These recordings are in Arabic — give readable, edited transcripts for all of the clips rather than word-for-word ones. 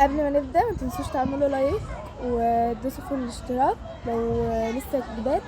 قبل ما نبدأ ما تنسوش تعملوا لايك وتدوسوا في الاشتراك لو لسه جداد.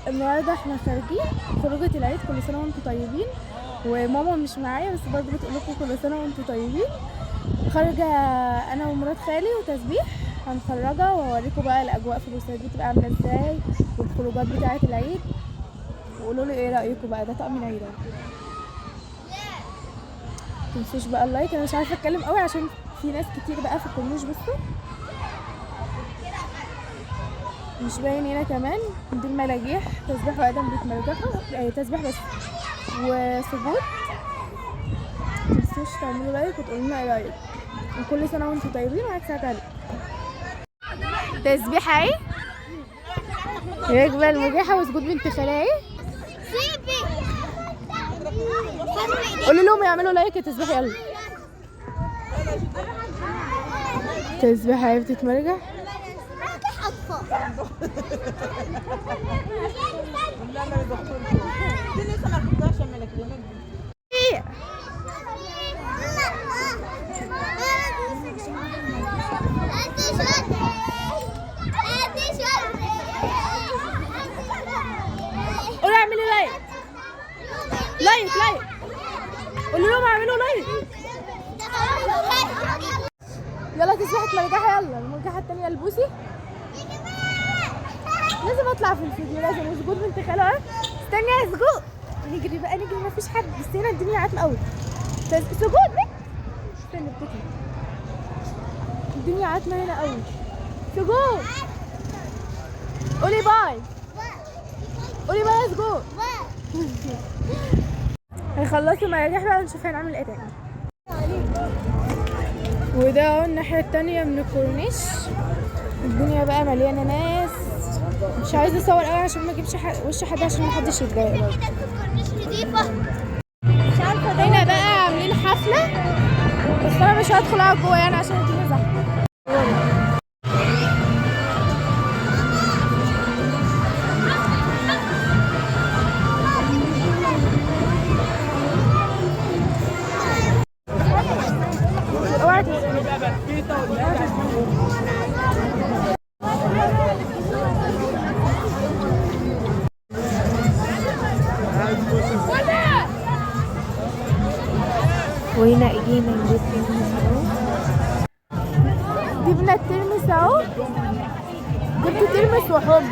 النهارده احنا خارجين خروجة العيد، كل سنة وانتم طيبين. وماما مش معايا بس برضه بتقول لكم كل سنة وانتم طيبين. خارجة انا ومرات خالي وتسبيح، هنخرجها واوريكم بقى الاجواء في بورسعيد بتبقى عاملة ازاي والخروجات بتاعة العيد، وقولوا لي ايه رأيكم بقى. ده طقم العيد اهو. متنسوش بقى اللايك. انا مش عارفه اتكلم قوي عشان في ناس كتير بقى في الكورنيش. بصوا مش باين هنا كمان. دي المراجيح، تسبيح وادم بيتمرجحوا، تسبيح بس وسجود. متنسوش تعملوا لايك وتقولوا لنا ايه رايك. وكل سنه وانتم طيبين وهتساعد عليكم. تسبيح اهي، ركبه المرجحه وسجود بنت خالها اهي. قولوا لهم يعملوا لايك يا تسبيح. يلا تسبيح اهي بتتمرجح. قولوا اعملوا لايك لايك لايك. قولوا لهم اعملوا لايك. يلا تسبيحة مرجحة. يلا المرجحة التانية البوسي. لازم اطلع في الفيديو، لازم. وسجود بنت خالها. استني يا سجود. نجري بقى نجري، مفيش حد بس هنا الدنيا عتمة قوي. سجود استني بتطلع، الدنيا عتمة هنا قوي. سجود قولي باي. قولي باي يا سجود. هيخلصوا مراجيح بقى ونشوف هنعمل ايه تاني. وده اهو الناحية التانية من الكورنيش. الدنيا بقى مليانة ناس. مش عايزة اصور قوي عشان ما اجيبش وش حد عشان محدش يتضايق برضه. هنا بقى عاملين حفلة بس انا مش هدخل اقعد جوه يعني عشان الدنيا زحمة. وهنا اجينا نجيب ترمس اهو. جبنا الترمس اهو. جبت ترمس وحمص.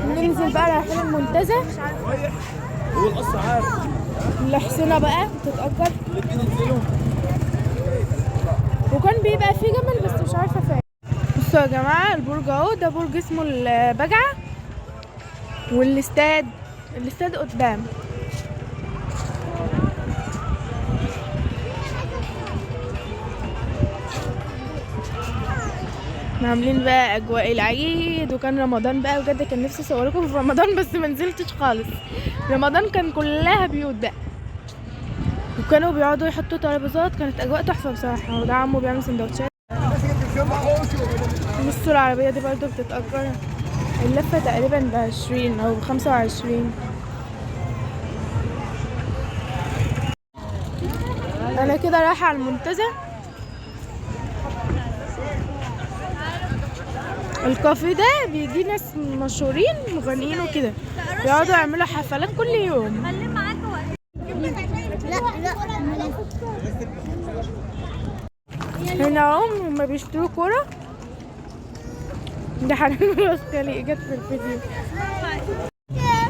ننزل بقى رايحين المنتزه. هو القصر عارف. الحصينة بقى بتتأجر، وكان بيبقى فيه جمل بس مش عارفة فين. بصوا يا جماعة البرج اهو. ده برج اسمه البجعة. والاستاد قدام. عاملين بقى اجواء العيد، وكان رمضان بقى بجد. كان نفسي اصوركم في رمضان بس ما نزلتش خالص. رمضان كان كلها بيوت بقى، وكانوا بيقعدوا يحطوا ترابيزات. كانت اجواء تحفه بصراحه. وده عمو بيعمل سندوتشات. بصوا العربيه دي برضو بتتأجر. اللفه تقريبا ب20 او ب25. انا كده رايحه على المنتزه. الكافيه ده بيجي ناس مشهورين مغنيين وكده، بيقعدوا يعملوا حفلات كل يوم. هنا اهم هما بيشتروا كورة. ده حنان مرات خالي اجت في الفيديو.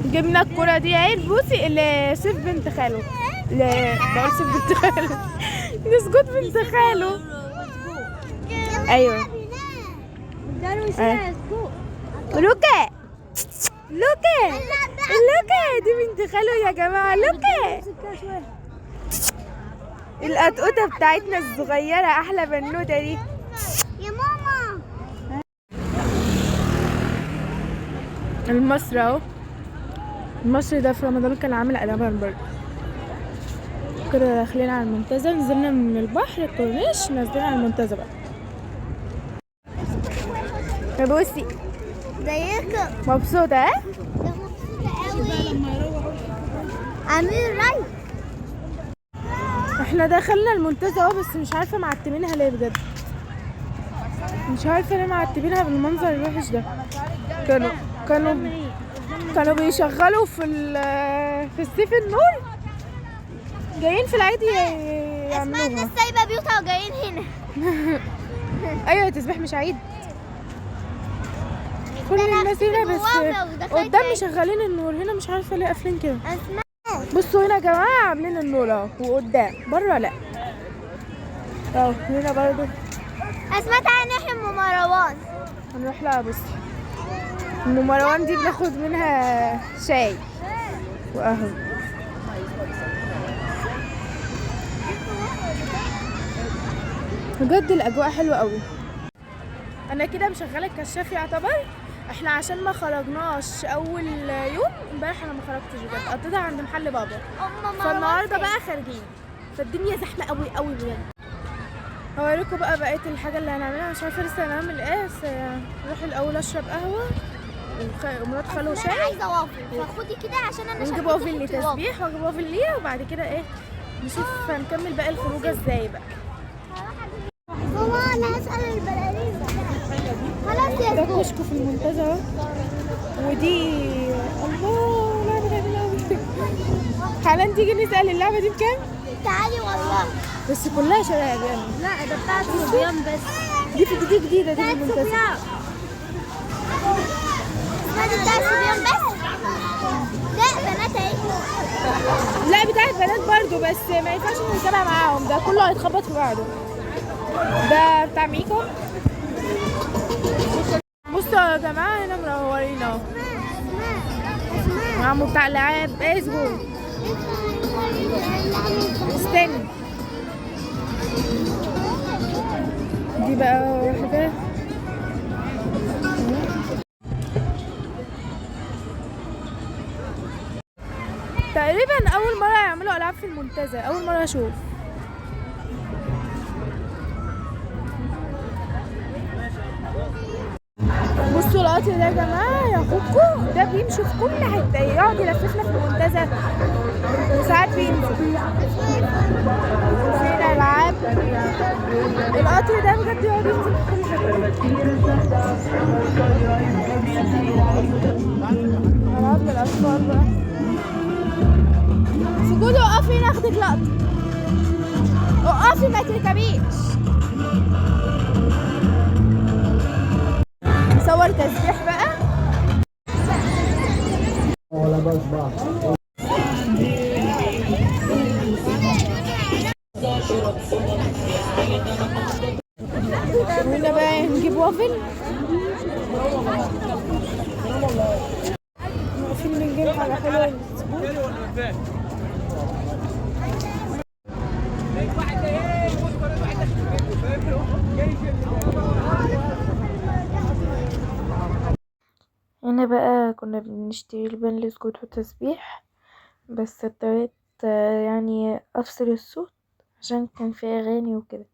جبنا الكورة دي اهي البوسي اللي سيف بنت خاله. بقول سيف بنت خاله. ده سجود بنت خاله. ايوه لوكا. لوكا دي بنت خاله يا جماعة. لوكا القطقطة بتاعتنا الصغيرة، احلى بنوتة دي يا ماما. المصري اهو. المصري ده في رمضان كان عامل قلبان برضه. كده داخلين على المنتزه. نزلنا من البحر الكورنيش، نازلين على المنتزه بقى. بصي ازيكم؟ مبسوطة ها؟ مبسوطة قوي. عاملين راي. احنا دخلنا المنتزه اهو، بس مش عارفة معتمينها ليه بجد. مش عارفة ليه معتبينها بالمنظر الوحش ده. كانوا بيشغلوا في السيف النور، جايين في العادي اسمع يعملوها. الناس سايبة بيوتها وجايين هنا. ايوه تسبيح مش عيد، كل الناس هنا بس قدام مشغلين النور، هنا مش عارفة ليه قافلين كده. اسمع بصوا هنا يا جماعة عاملين النور اهو، وقدام بره لا اهو. هنا برضو اسمع تعالى نروح ام مروان. هنروح لها. بصي ام مروان دي بناخد منها شاي واهو. بجد الاجواء حلوه قوي. انا كده مشغله الكشاف يعتبر. احنا عشان ما خرجناش اول يوم امبارح، انا ما خرجتش بجد، قضيتها عند محل بابا، فالنهارده بقى خارجين، فالدنيا زحمه قوي قوي بجد. هوريكم بقى بقيه الحاجه اللي هنعملها، مش عارفه لسه هنعمل ايه، بس نروح الاول اشرب قهوه ومرات خاله شاي، عايزه وافل، فخدي كده عشان انا ونجيب وافل لتسبيح واجيب وافل ليا، وبعد كده ايه نشوف هنكمل باقي الخروجه ازاي بقى. ماما انا هسأل البلالين. خلاص يا ده كشك في المنتزه، ودي الله لعبه جميله قوي. حالا تيجي نسال اللعبه دي بكام؟ تعالي والله. بس كلها شباب يعني. لا ده بتاعت صبيان بس. دي جديده دي في المنتزه. ما دي بتاعت صبيان بس. لا بنات اهي. لا بتاعت بنات برضو، بس ما ينفعش نتابع معاهم، ده كله هيتخبط في بعضه. ده بتاع ميكو. بصوا يا جماعه هنا منورين اهو، عمو بتاع العاب اسبوع. استني دي بقى واحده تقريبا اول مره يعملوا العاب في المنتزه، اول مره اشوف. بصوا القطر ده يا جماعه يا كوكو، ده بيمشي في كل حته، يقعد يلففنا في المنتزه وساعات بينزل فين العاب. القطر ده بجد يقعد ينزل في كل حته. العاب للاطفال بقى. سجود وقفي ناخدك لقطه، وقفي ما تركبيش. صور تسبيح بقى. وهنا بقى نجيب وافل، واقفين بنجيب حاجة حلوة للزبون. هنا بقى كنا بنشتري لبن لسجود وتسبيح، بس اضطريت يعني افصل الصوت عشان كان في اغاني وكده.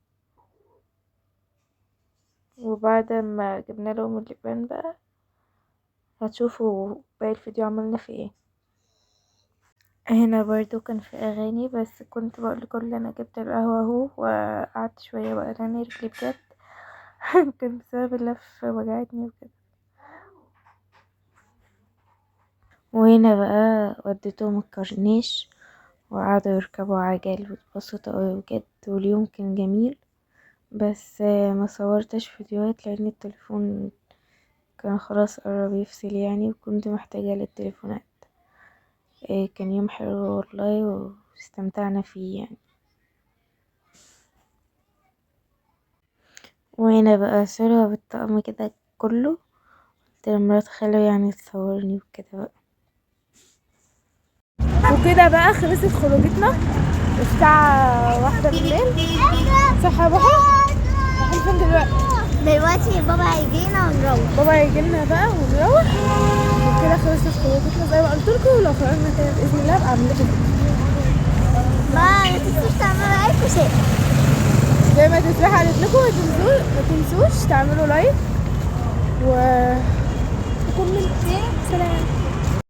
وبعد ما جبنا لهم اللبان بقى هتشوفوا باقي الفيديو عملنا فيه ايه. هنا برضو كان في اغاني، بس كنت بقول لكل انا جبت القهوة اهو، وقعدت شوية بقى انا رجلي بجد كان بسبب اللف وجعتني وكده. وهنا بقى وديتهم الكورنيش وقعدوا يركبوا عجل واتبسطوا اوي بجد، واليوم كان جميل. بس ما صورتش فيديوهات لان التليفون كان خلاص قرب يفصل يعني، وكنت محتاجة للتليفونات. كان يوم حلو والله واستمتعنا فيه يعني. وهنا بقى صورة بالطقم كده كله، قلت لمرات خاله يعني تصورني وكده بقى. وكده بقى خلصت خروجتنا الساعة 1 بالليل. صح يا بحر؟ رايحين فين دلوقتي بابا هيجينا ونروح. بابا هيجيلنا بقى ونروح. وكده خلصت خروجتنا زي ما قلت لكم، ولو خرجنا تاني بإذن الله ابقى اعمل لكم ما تنسوش تعملوا لايك وشير. زي ما تسبيح قالت لكم، ما تنسوش تعملوا لايك و